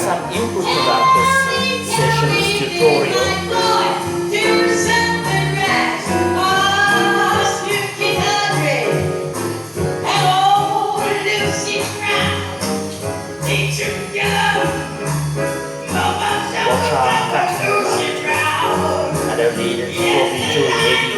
some input about this session, this tutorial. Watch out, I don't need it, it will be too heavy.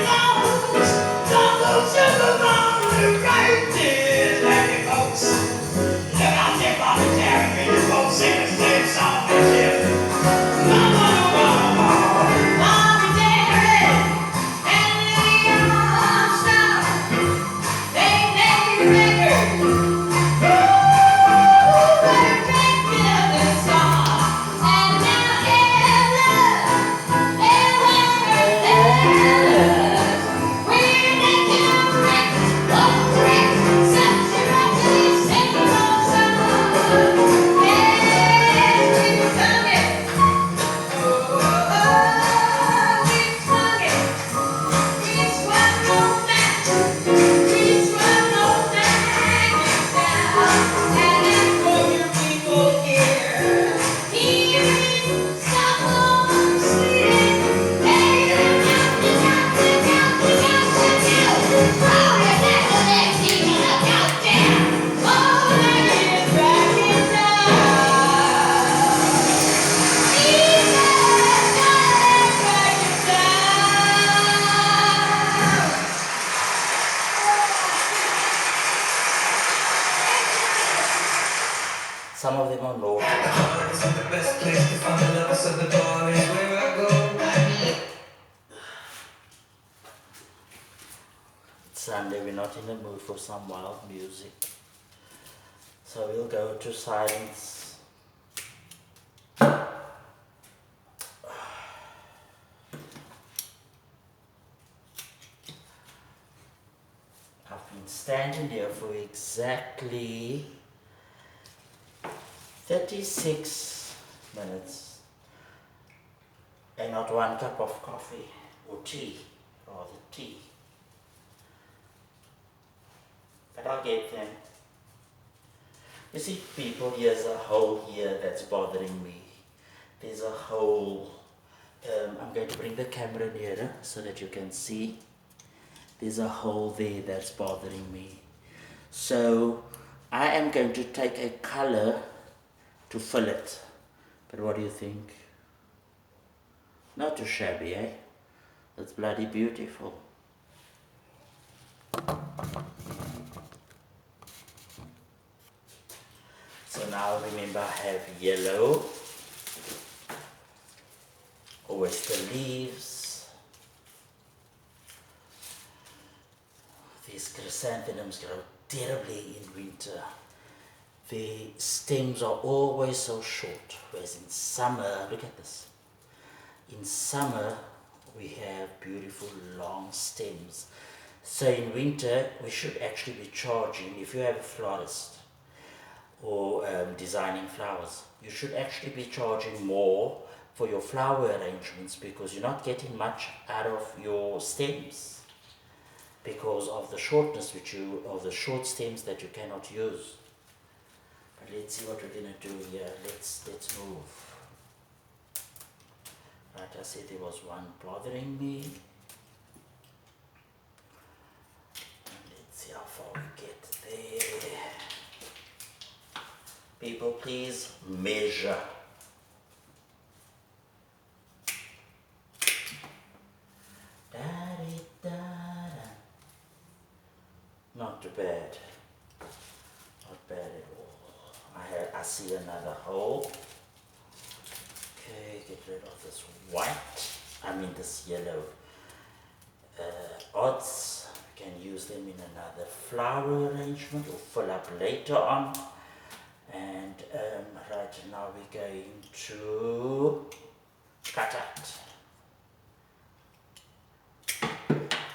Some of them are naughty. It's Sunday, we're not in the mood for some wild music. So we'll go to silence. I've been standing there for exactly 36 minutes and not one cup of coffee or tea, rather tea. But I'll get them. You see people, here's a hole here that's bothering me. There's a hole, I'm going to bring the camera nearer so that you can see. There's a hole there that's bothering me. So I am going to take a color to fill it. But what do you think? Not too shabby, eh? It's bloody beautiful. So now remember I have yellow, oyster leaves. These chrysanthemums grow terribly in winter. The stems are always so short, whereas in summer, look at this. In summer, we have beautiful long stems. So in winter, we should actually be charging, if you have a florist or designing flowers, you should actually be charging more for your flower arrangements because you're not getting much out of your stems because of the shortness of the short stems that you cannot use. But let's see what we're going to do here. Let's move. Right, I said there was one bothering me. And let's see how far we get there. People, please measure. Not too bad. Not bad at all. I see another hole. Okay, get rid of this white, this yellow. Odds, we can use them in another flower arrangement or fill up later on. And right now we're going to cut it.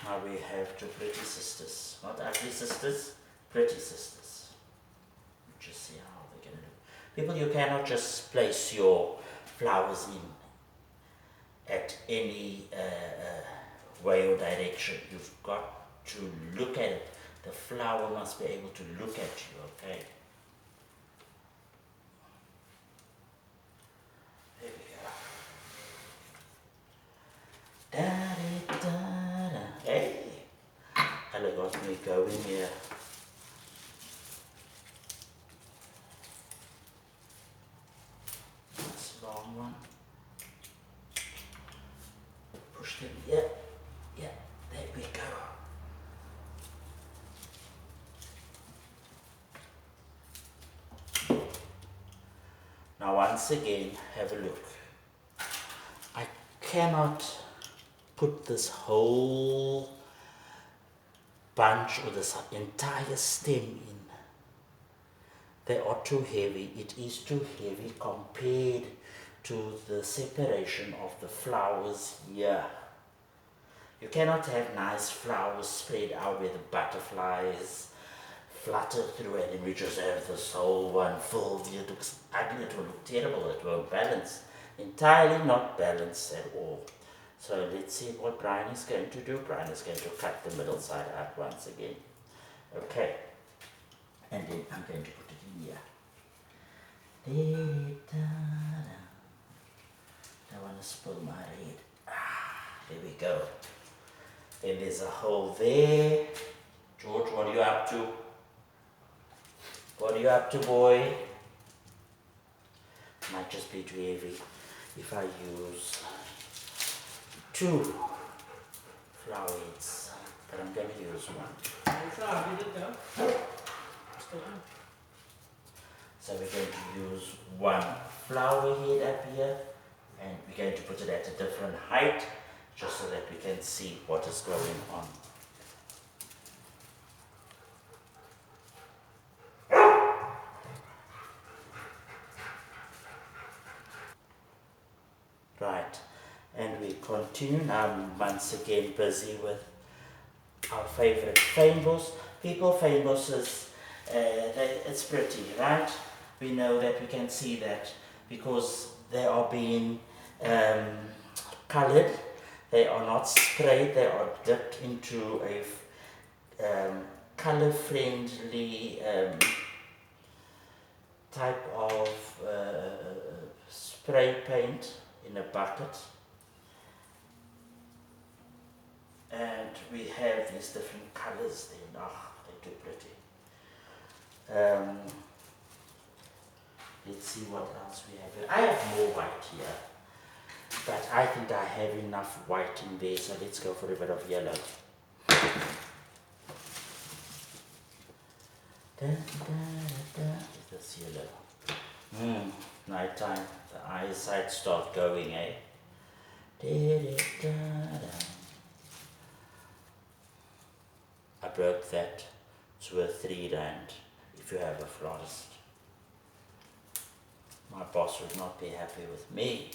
Now we have two pretty sisters, not ugly sisters, pretty sisters. Just see how they're going to do. People, you cannot just place your flowers in at any way or direction. You've got to look at it. The flower must be able to look at you, okay? Yeah, yeah, there we go. Now once again, have a look. I cannot put this whole bunch or this entire stem in. They are too heavy. It is too heavy compared to the separation of the flowers here. You cannot have nice flowers spread out where the butterflies flutter through and then we just have this whole one full. It looks ugly, it will look terrible, it won't balance. Entirely not balanced at all. So let's see what Brian is going to do. Brian is going to cut the middle side out once again. Okay. And then I'm going to put it in here. Don't want to spill my red. There we go. Then there's a hole there. George, what are you up to? What are you up to, boy? Might just be too heavy if I use 2 flower heads, but I'm going to use 1. So we're going to use 1 flower head up here, and we're going to put it at a different height, just so that we can see what is going on. Right, and we continue. Now I'm once again busy with our favorite fynbos. People, fynbos is, it's pretty, right? We know that we can see that because they are being colored. They are not sprayed, they are dipped into a color-friendly type of spray paint in a bucket. And we have these different colors there. They're too pretty. Let's see what else we have here. I have more white here, but I think I have enough white in there, so let's go for a bit of yellow. This yellow. Night time, the eyesight start going, eh? I broke that. It's worth R3 if you have a florist. My boss would not be happy with me.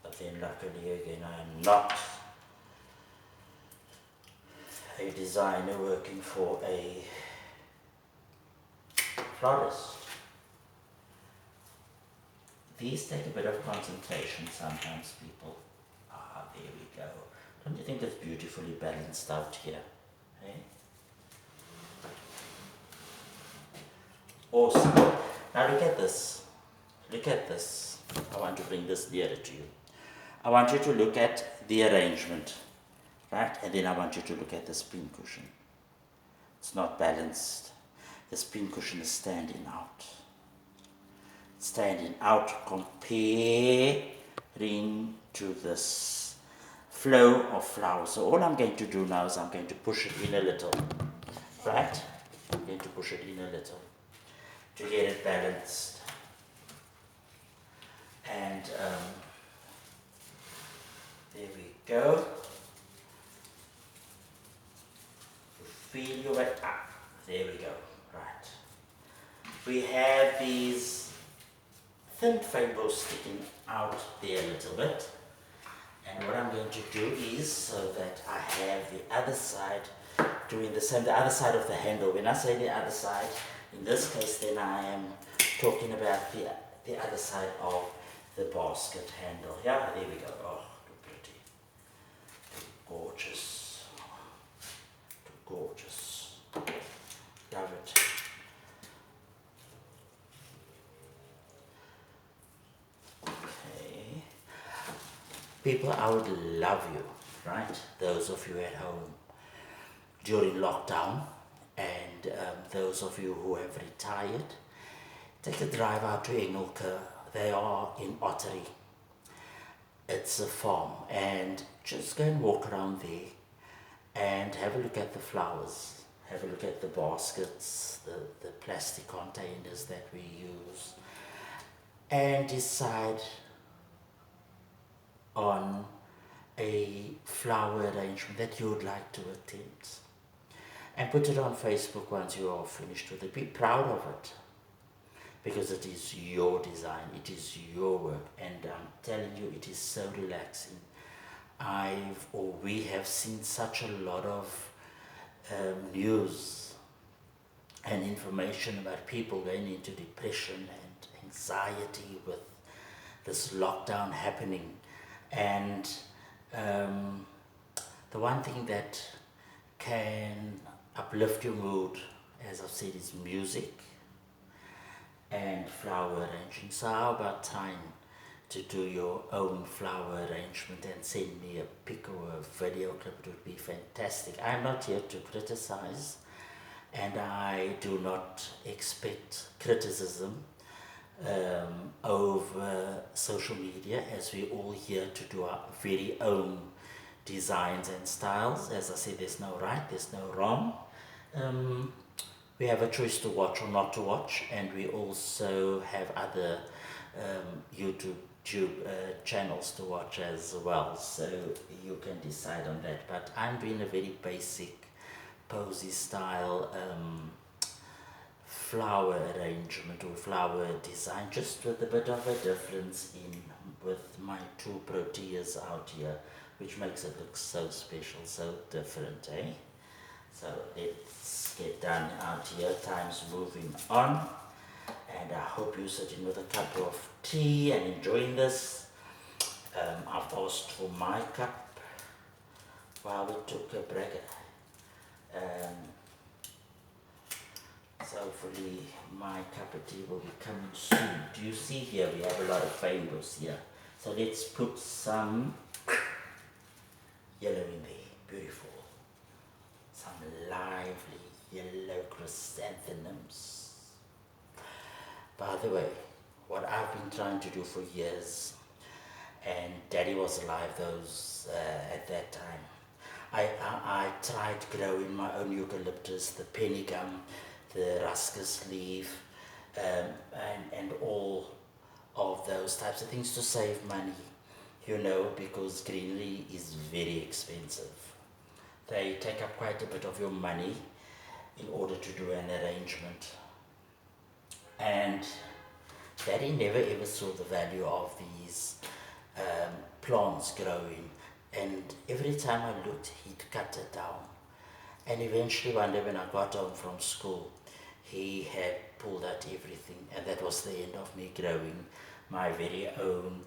But then luckily again I am not a designer working for a florist. These take a bit of concentration sometimes, people. There we go. Don't you think it's beautifully balanced out here? Hey? Awesome. Now look at this. Look at this. I want to bring this nearer to you. I want you to look at the arrangement, right? And then I want you to look at this pin cushion. It's not balanced. This pin cushion is standing out. Standing out comparing to this flow of flowers. So all I'm going to do now is I'm going to push it in a little, right? I'm going to push it in a little to get it balanced. And there we go. Feel your way up. There we go. Right. We have these thin fynbos sticking out there a little bit. And what I'm going to do is, so that I have the other side doing the same, the other side of the handle. When I say the other side, in this case, then I am talking about the other side of the basket handle. Yeah, there we go. Oh, too pretty. Too gorgeous. Too gorgeous. Love it. Okay. People, I would love you, right? Those of you at home during lockdown, and those of you who have retired, take a drive out to Engelke. They are in Ottery. it's a farm, and just go and walk around there and have a look at the flowers, have a look at the baskets, the plastic containers that we use, and decide on a flower arrangement that you would like to attempt. And put it on Facebook once you are finished with it. Be proud of it, because it is your design, it is your work, and I'm telling you, it is so relaxing. We have seen such a lot of news and information about people going into depression and anxiety with this lockdown happening. And the one thing that can uplift your mood, as I've said, is music and flower arranging. So how about time to do your own flower arrangement and send me a pic or a video clip? It would be fantastic. I'm not here to criticize, and I do not expect criticism over social media, as we're all here to do our very own designs and styles. As I said, there's no right, there's no wrong. We have a choice to watch or not to watch, and we also have other YouTube channels to watch as well, so you can decide on that. But I'm doing a very basic posy style flower arrangement or flower design, just with a bit of a difference in with my two proteas out here, which makes it look so special, so different, eh? So let's get done out here. Time's moving on, and I hope you're sitting with a cup of tea and enjoying this. I've asked for my cup while we took a break. So hopefully my cup of tea will be coming soon. Do you see here we have a lot of fynbos here? So let's put some yellow in there. Beautiful. Some lively yellow chrysanthemums. By the way, what I've been trying to do for years, and Daddy was alive at that time, I tried growing my own eucalyptus, the penny gum, the ruscus leaf, and all of those types of things to save money, because greenery is very expensive. They take up quite a bit of your money in order to do an arrangement. And Daddy never ever saw the value of these plants growing, and every time I looked, he'd cut it down. And eventually one day when I got home from school, he had pulled out everything, and that was the end of me growing my very own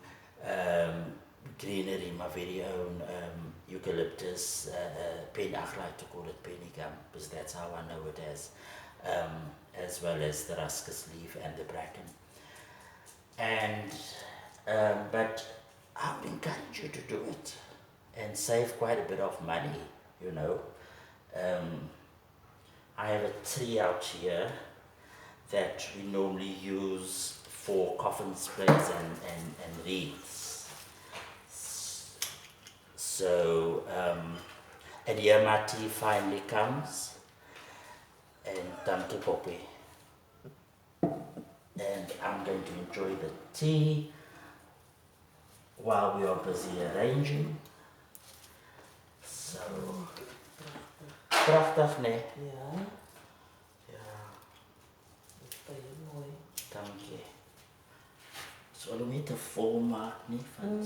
greenery, my very own eucalyptus, I like to call it penny gum, because that's how I know it as well as the ruscus leaf and the bracken. And but I would encourage you to do it and save quite a bit of money, I have a tree out here that we normally use for coffin sprays and wreaths. So, and here my tea finally comes, and Tante Poppy. And I'm going to enjoy the tea while we are busy arranging. So, prachtig, nee? Ja. Ja, Dat is baie mooi. dankie. So hulle moet te vol maak nie, want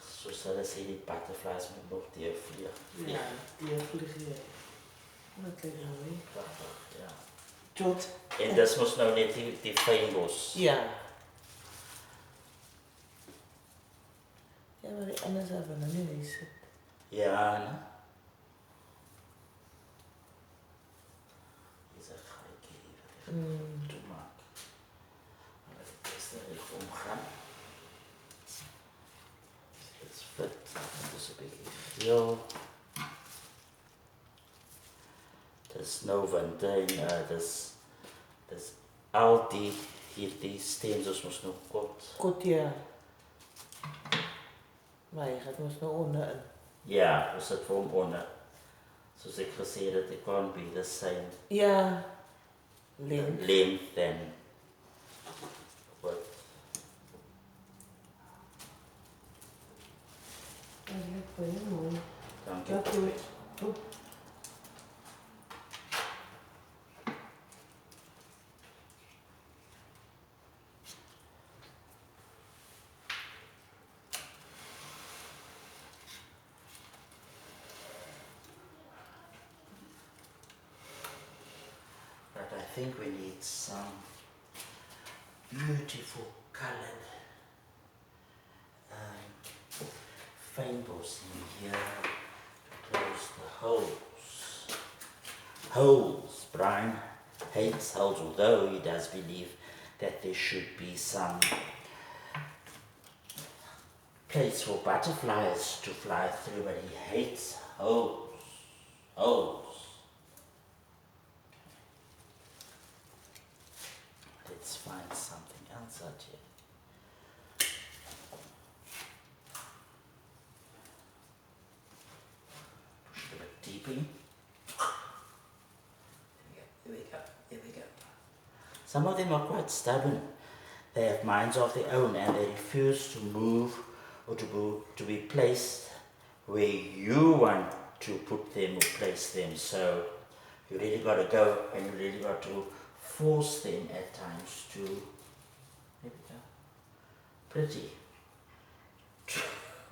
soos hulle sê, die butterflies moet nog deurvlieg. Ja, deurvlieg jy. Dat lyk mooi. Prachtig, ja. Tot. En dis mos nou net die fynbos. Ja. Ja, maar die anders hebben we nou niet zit. Ja, ne? Is dat gelijk hier toemaak. Maar het is er echt omgaan. Het is vet. Dus een beetje heel. Het is nou winter en dus al die stems ons nog kort. Kot, ja. Maar je gaat ons nou onder in. Ja, ons sit vir hom onder. Soos ek gesê het, it can't be the same Ja. Link. length and width. Baie mooi. Dankie. Ja, goed. Oep. But I think we need some beautiful colored fynbos in here to close the holes. Holes. Brian hates holes, although he does believe that there should be some place for butterflies to fly through, but he hates holes. Holes. Let's find something else out here. Push it a bit deeper in. There we go, there we go. Some of them are quite stubborn. They have minds of their own and they refuse to move or to be placed where you want to put them or place them. So you really got to go and you really got to force them at times to, there we go, pretty.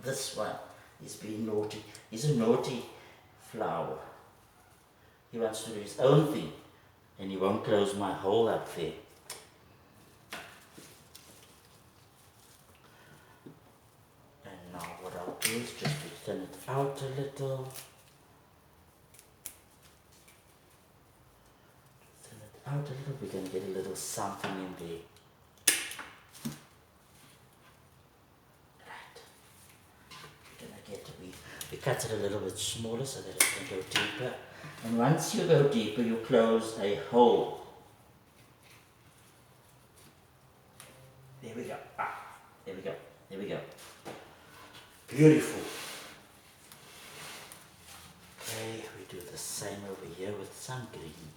This one is being naughty. He's a naughty flower. He wants to do his own thing and he won't close my hole up there. And now what I'll do is just to thin it out a little. Thin it out a little. We're going to get a little something in there. Right. We're going to get, we cut it a little bit smaller so that it can go deeper. And once you go deeper, you close a hole. There we go. Ah, there we go. There we go. Beautiful. Okay, we do the same over here with some green.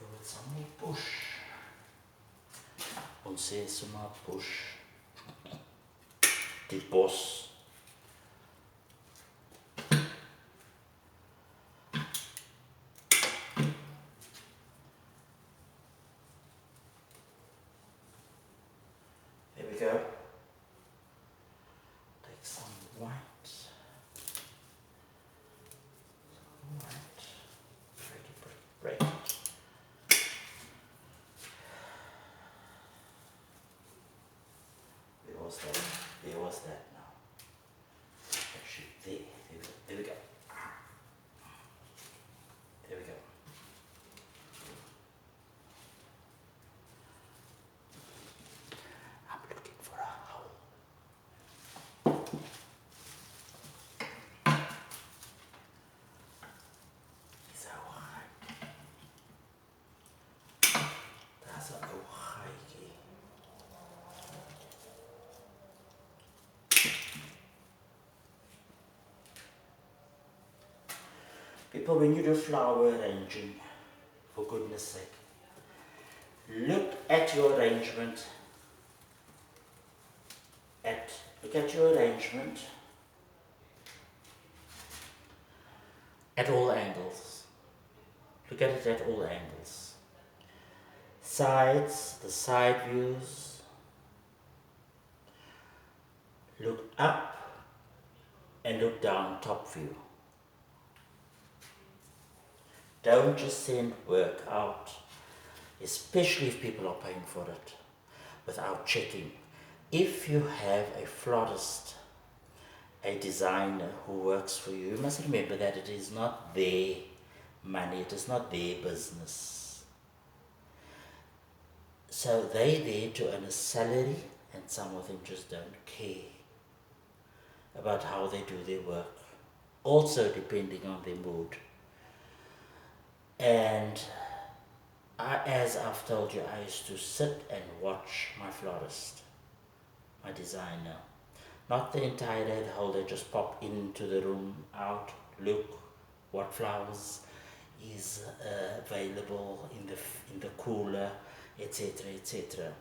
With some more bush. Ons sê sommer bush. Die bos. There we go. Take some white. Some white. Break it. Where was that now? Actually, there we go. There we go. I'm looking for a hole. Is that right? That's a high. People, when you do flower arranging, for goodness sake, look at your arrangement. Look at your arrangement at all angles. Look at it at all angles. Sides, the side views. Look up and look down, top view. Don't just send work out, especially if people are paying for it, without checking. If you have a florist, a designer who works for you, you must remember that it is not their money, it is not their business. So they're there to earn a salary, and some of them just don't care about how they do their work, also depending on their mood. And as I've told you, I used to sit and watch my florist, my designer. Not the entire day, the whole day, just pop into the room, out, look what flowers is available in the cooler, etc., etc.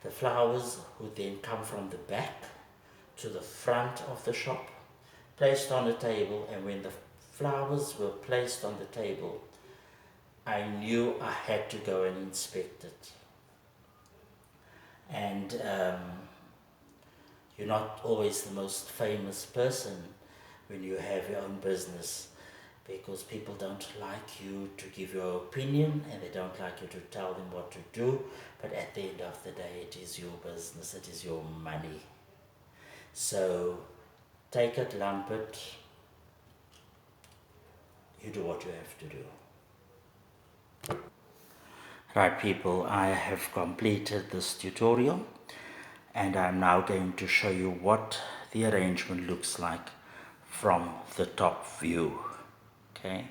The flowers would then come from the back to the front of the shop, placed on a table, and when the flowers were placed on the table, I knew I had to go and inspect it. And you're not always the most famous person when you have your own business, because people don't like you to give your opinion and they don't like you to tell them what to do, but at the end of the day it is your business, it is your money. So take it, lump it, you do what you have to do. Right people, I have completed this tutorial and I'm now going to show you what the arrangement looks like from the top view. Okay.